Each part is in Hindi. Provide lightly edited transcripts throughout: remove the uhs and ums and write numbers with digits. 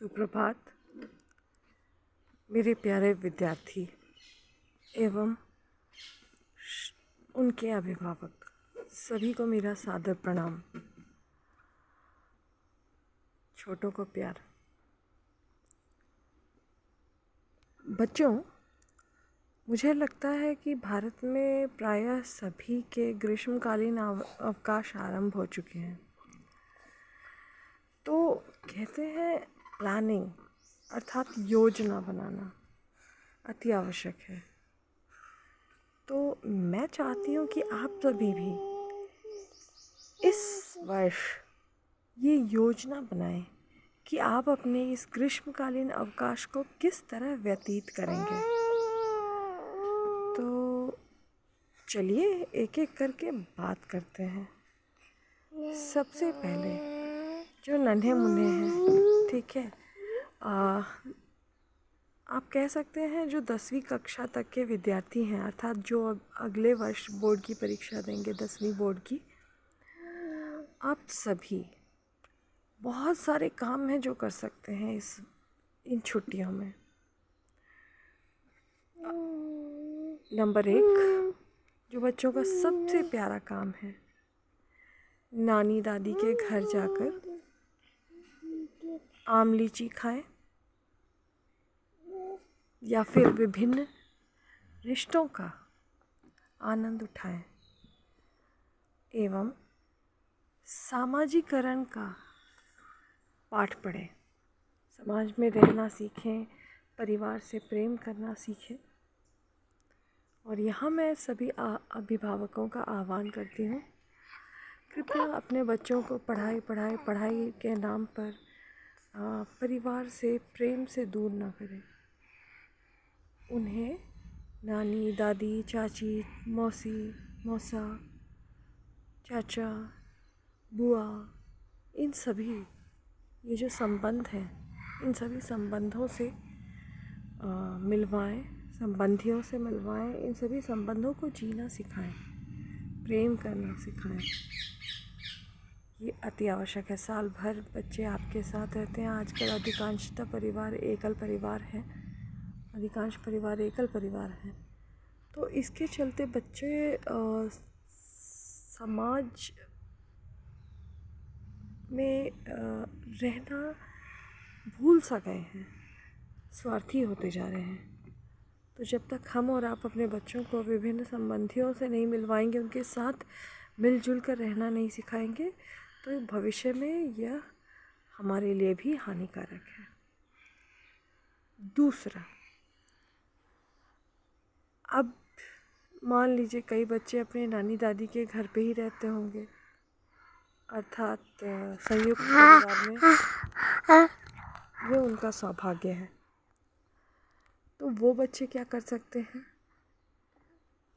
सुप्रभात मेरे प्यारे विद्यार्थी एवं उनके अभिभावक सभी को मेरा सादर प्रणाम। छोटों को प्यार। बच्चों, मुझे लगता है कि भारत में प्रायः सभी के ग्रीष्मकालीन अवकाश आरंभ हो चुके हैं। तो कहते हैं प्लानिंग अर्थात योजना बनाना अति आवश्यक है। तो मैं चाहती हूँ कि आप सभी भी इस वर्ष ये योजना बनाएं कि आप अपने इस ग्रीष्मकालीन अवकाश को किस तरह व्यतीत करेंगे। तो चलिए एक एक करके बात करते हैं। सबसे पहले जो नन्हे मुन्ने हैं, ठीक है, आप कह सकते हैं जो 10वीं कक्षा तक के विद्यार्थी हैं, अर्थात जो अगले वर्ष बोर्ड की परीक्षा देंगे 10वीं बोर्ड की, आप सभी बहुत सारे काम हैं जो कर सकते हैं इन छुट्टियों में। नंबर 1, जो बच्चों का सबसे प्यारा काम है, नानी दादी के घर जाकर आम लीची खाएं या फिर विभिन्न रिश्तों का आनंद उठाएं एवं सामाजिकरण का पाठ पढ़ें। समाज में रहना सीखें, परिवार से प्रेम करना सीखें। और यहाँ मैं सभी अभिभावकों का आह्वान करती हूँ, कृपया अपने बच्चों को पढ़ाई के नाम पर परिवार से प्रेम से दूर ना करें। उन्हें नानी दादी, चाची, मौसी, मौसा, चाचा, बुआ, इन सभी ये जो संबंध हैं, इन सभी संबंधों से मिलवाएं, संबंधियों से मिलवाएं। इन सभी संबंधों को जीना सिखाएं, प्रेम करना सिखाएं। ये अति आवश्यक है। साल भर बच्चे आपके साथ रहते हैं। आजकल अधिकांशतः परिवार एकल परिवार हैं, अधिकांश परिवार एकल परिवार हैं। तो इसके चलते बच्चे समाज में रहना भूल सा गए हैं, स्वार्थी होते जा रहे हैं। तो जब तक हम और आप अपने बच्चों को विभिन्न संबंधियों से नहीं मिलवाएंगे, उनके साथ मिलजुल कर रहना नहीं सिखाएंगे, तो भविष्य में यह हमारे लिए भी हानिकारक है। दूसरा, अब मान लीजिए कई बच्चे अपने नानी दादी के घर पे ही रहते होंगे, अर्थात संयुक्त परिवार में, ये उनका सौभाग्य है। तो वो बच्चे क्या कर सकते हैं?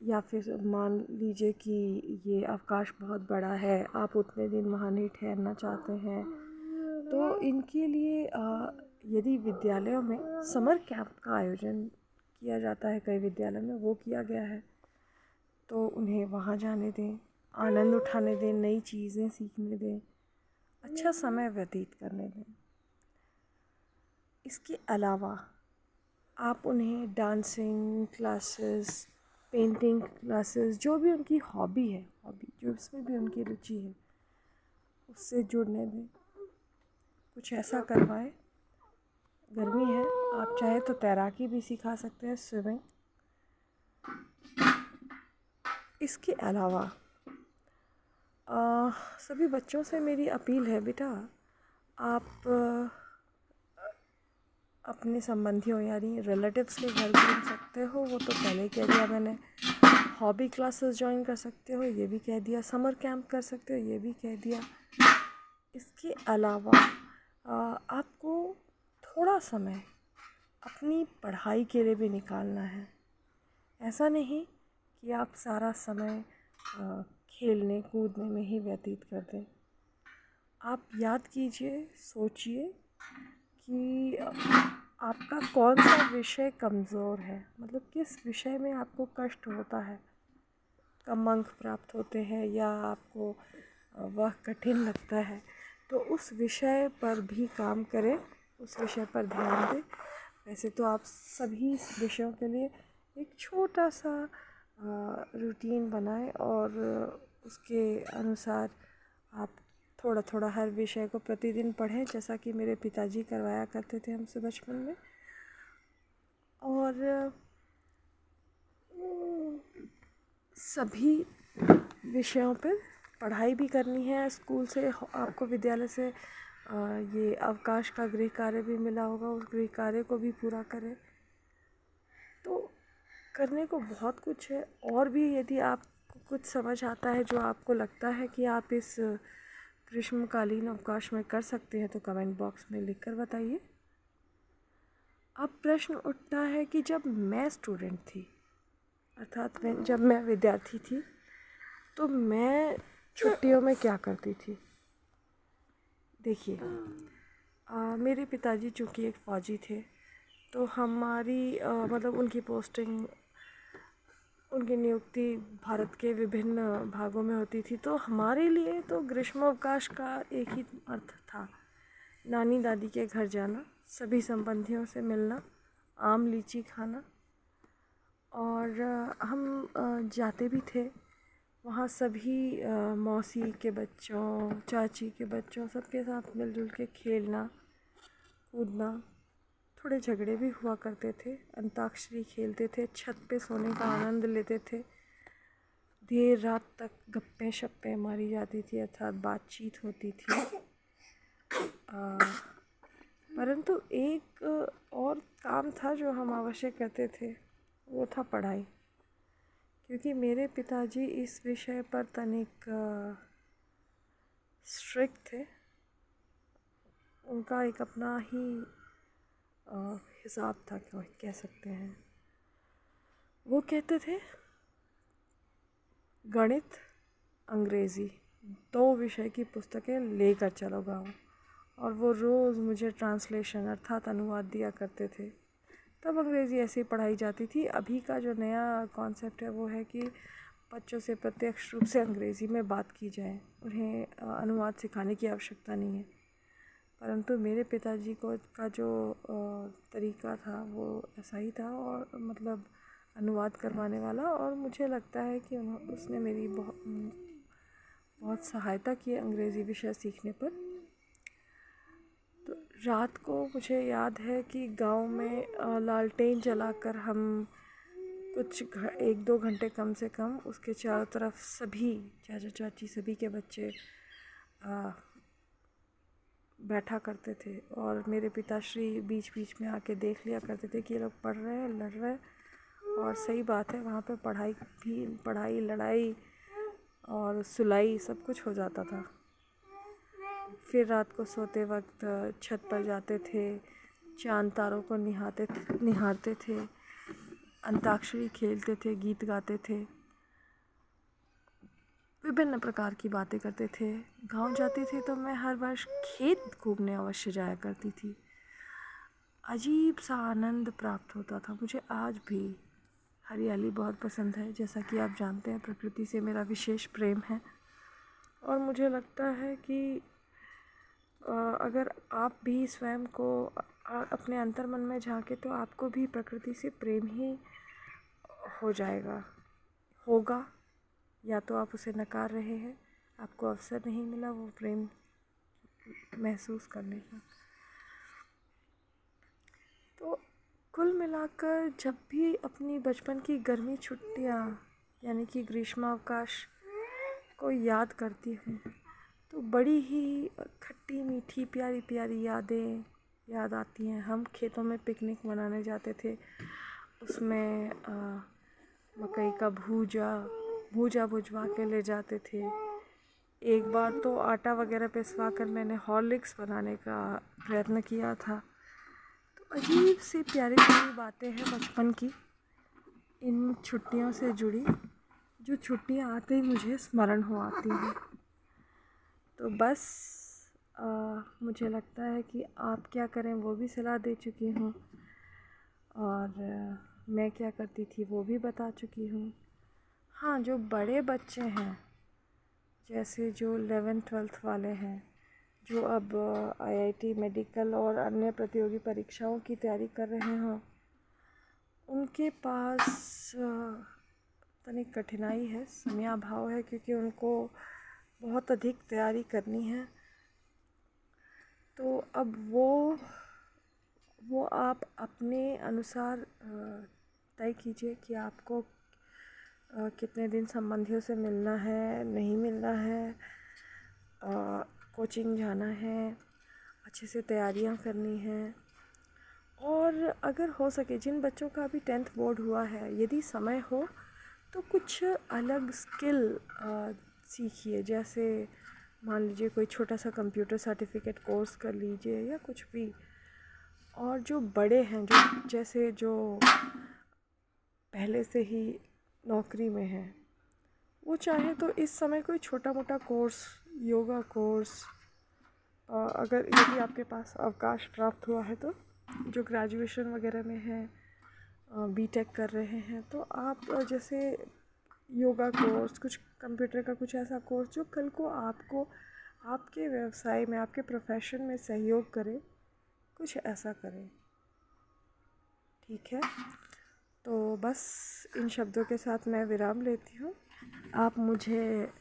या फिर मान लीजिए कि ये अवकाश बहुत बड़ा है, आप उतने दिन वहाँ नहीं ठहरना चाहते हैं, तो इनके लिए यदि विद्यालयों में समर कैंप का आयोजन किया जाता है, कई विद्यालयों में वो किया गया है, तो उन्हें वहाँ जाने दें, आनंद उठाने दें, नई चीज़ें सीखने दें, अच्छा समय व्यतीत करने दें। इसके अलावा आप उन्हें डांसिंग क्लासेस, पेंटिंग क्लासेस, जो भी उनकी हॉबी है, जो उसमें भी उनकी रुचि है, उससे जुड़ने दें। कुछ ऐसा करवाएं। गर्मी है, आप चाहे तो तैराकी भी सिखा सकते हैं, स्विमिंग। इसके अलावा सभी बच्चों से मेरी अपील है, बेटा आप अपने संबंधियों यानी रिलेटिव्स के घर घूम सकते हो, वो तो पहले ही कह दिया मैंने। हॉबी क्लासेस ज्वाइन कर सकते हो, ये भी कह दिया। समर कैंप कर सकते हो, ये भी कह दिया। इसके अलावा आपको थोड़ा समय अपनी पढ़ाई के लिए भी निकालना है। ऐसा नहीं कि आप सारा समय खेलने कूदने में ही व्यतीत कर दें। आप याद कीजिए, सोचिए कि आपका कौन सा विषय कमज़ोर है, मतलब किस विषय में आपको कष्ट होता है, कम अंक प्राप्त होते हैं या आपको वह कठिन लगता है। तो उस विषय पर भी काम करें उस विषय पर ध्यान दें। वैसे तो आप सभी विषयों के लिए एक छोटा सा रूटीन बनाएं और उसके अनुसार आप थोड़ा थोड़ा हर विषय को प्रतिदिन पढ़ें, जैसा कि मेरे पिताजी करवाया करते थे हमसे बचपन में। और सभी विषयों पर पढ़ाई भी करनी है। स्कूल से आपको विद्यालय से ये अवकाश का गृह कार्य भी मिला होगा, उस गृह कार्य को भी पूरा करें। तो करने को बहुत कुछ है। और भी यदि आपको कुछ समझ आता है जो आपको लगता है कि आप इस ग्रीष्मकालीन अवकाश में कर सकते हैं, तो कमेंट बॉक्स में लिख कर बताइए। अब प्रश्न उठता है कि जब मैं स्टूडेंट थी, अर्थात जब मैं विद्यार्थी थी, तो मैं छुट्टियों में क्या करती थी। देखिए, मेरे पिताजी चूँकि एक फ़ौजी थे, तो हमारी मतलब उनकी पोस्टिंग, उनकी नियुक्ति भारत के विभिन्न भागों में होती थी। तो हमारे लिए तो ग्रीष्मावकाश का एक ही अर्थ था, नानी दादी के घर जाना, सभी संबंधियों से मिलना, आम लीची खाना। और हम जाते भी थे वहाँ, सभी मौसी के बच्चों, चाची के बच्चों, सबके साथ मिलजुल के खेलना कूदना। थोड़े झगड़े भी हुआ करते थे, अंताक्षरी खेलते थे, छत पे सोने का आनंद लेते थे, देर रात तक गप्पे शप्पे मारी जाती थी, अर्थात बातचीत होती थी। परंतु एक और काम था जो हम अवश्य करते थे, वो था पढ़ाई। क्योंकि मेरे पिताजी इस विषय पर तनिक स्ट्रिक्ट थे। उनका एक अपना ही हिसाब था, कह सकते हैं। वो कहते थे गणित, अंग्रेज़ी 2 विषय की पुस्तकें लेकर चलो गाँव, और वो रोज़ मुझे ट्रांसलेशन अर्थात अनुवाद दिया करते थे। तब अंग्रेज़ी ऐसे ही पढ़ाई जाती थी। अभी का जो नया कॉन्सेप्ट है वो है कि बच्चों से प्रत्यक्ष रूप से अंग्रेज़ी में बात की जाए, उन्हें अनुवाद सिखाने की आवश्यकता नहीं है। परंतु मेरे पिताजी को का जो तरीका था वो ऐसा ही था, और मतलब अनुवाद करवाने वाला। और मुझे लगता है कि उसने मेरी बहुत सहायता की अंग्रेज़ी विषय सीखने पर। तो रात को मुझे याद है कि गांव में लालटेन जलाकर हम कुछ 1-2 घंटे कम से कम उसके चारों तरफ सभी चाचा चाची सभी के बच्चे बैठा करते थे। और मेरे पिताश्री बीच बीच में आके देख लिया करते थे कि ये लोग पढ़ रहे हैं, लड़ रहे हैं। और सही बात है, वहाँ पे पढ़ाई लड़ाई और सुलाई सब कुछ हो जाता था। फिर रात को सोते वक्त छत पर जाते थे, चांद तारों को निहारते थे, अंताक्षरी खेलते थे, गीत गाते थे, विभिन्न प्रकार की बातें करते थे। गांव जाती थी तो मैं हर वर्ष खेत घूमने अवश्य जाया करती थी। अजीब सा आनंद प्राप्त होता था। मुझे आज भी हरियाली बहुत पसंद है। जैसा कि आप जानते हैं, प्रकृति से मेरा विशेष प्रेम है। और मुझे लगता है कि अगर आप भी स्वयं को अपने अंतर्मन में झांके तो आपको भी प्रकृति से प्रेम ही हो जाएगा, होगा। या तो आप उसे नकार रहे हैं, आपको अवसर नहीं मिला वो प्रेम महसूस करने का। तो कुल मिलाकर जब भी अपनी बचपन की गर्मी छुट्टियाँ यानी कि ग्रीष्मावकाश को याद करती हूँ, तो बड़ी ही खट्टी मीठी प्यारी प्यारी यादें याद आती हैं। हम खेतों में पिकनिक मनाने जाते थे, उसमें मकई का भूजा भुजवा के ले जाते थे। एक बार तो आटा वगैरह पिसवा कर मैंने हॉर्लिक्स बनाने का प्रयत्न किया था। तो अजीब सी प्यारी प्यारी बातें हैं बचपन की, इन छुट्टियों से जुड़ी, जो छुट्टियाँ आते ही मुझे स्मरण हो आती हैं। तो बस मुझे लगता है कि आप क्या करें वो भी सलाह दे चुकी हूँ, और मैं क्या करती थी वो भी बता चुकी हूँ। हाँ, जो बड़े बच्चे हैं, जैसे जो 11th 12th वाले हैं, जो अब आईआईटी, मेडिकल और अन्य प्रतियोगी परीक्षाओं की तैयारी कर रहे हों, उनके पास तनिक कठिनाई है, समयाभाव है, क्योंकि उनको बहुत अधिक तैयारी करनी है। तो अब वो आप अपने अनुसार तय कीजिए कि आपको कितने दिन संबंधियों से मिलना है, नहीं मिलना है, कोचिंग जाना है, अच्छे से तैयारियां करनी हैं। और अगर हो सके, जिन बच्चों का अभी 10th बोर्ड हुआ है, यदि समय हो तो कुछ अलग स्किल सीखिए। जैसे मान लीजिए कोई छोटा सा कंप्यूटर सर्टिफिकेट कोर्स कर लीजिए या कुछ भी। और जो बड़े हैं, जो पहले से ही नौकरी में हैं, वो चाहे तो इस समय कोई छोटा मोटा कोर्स, योगा कोर्स, अगर यदि आपके पास अवकाश प्राप्त हुआ है तो, जो ग्रेजुएशन वगैरह में है, बीटेक कर रहे हैं, तो आप जैसे योगा कोर्स, कुछ कंप्यूटर का कुछ ऐसा कोर्स जो कल को आपको आपके व्यवसाय में, आपके प्रोफेशन में सहयोग करे, कुछ ऐसा करें। ठीक है, तो बस इन शब्दों के साथ मैं विराम लेती हूँ। आप मुझे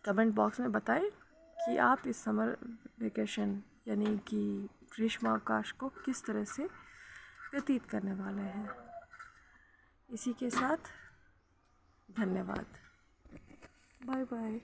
कमेंट बॉक्स में बताएं कि आप इस समर वेकेशन यानी कि ग्रीष्मावकाश को किस तरह से व्यतीत करने वाले हैं। इसी के साथ धन्यवाद। Bye bye.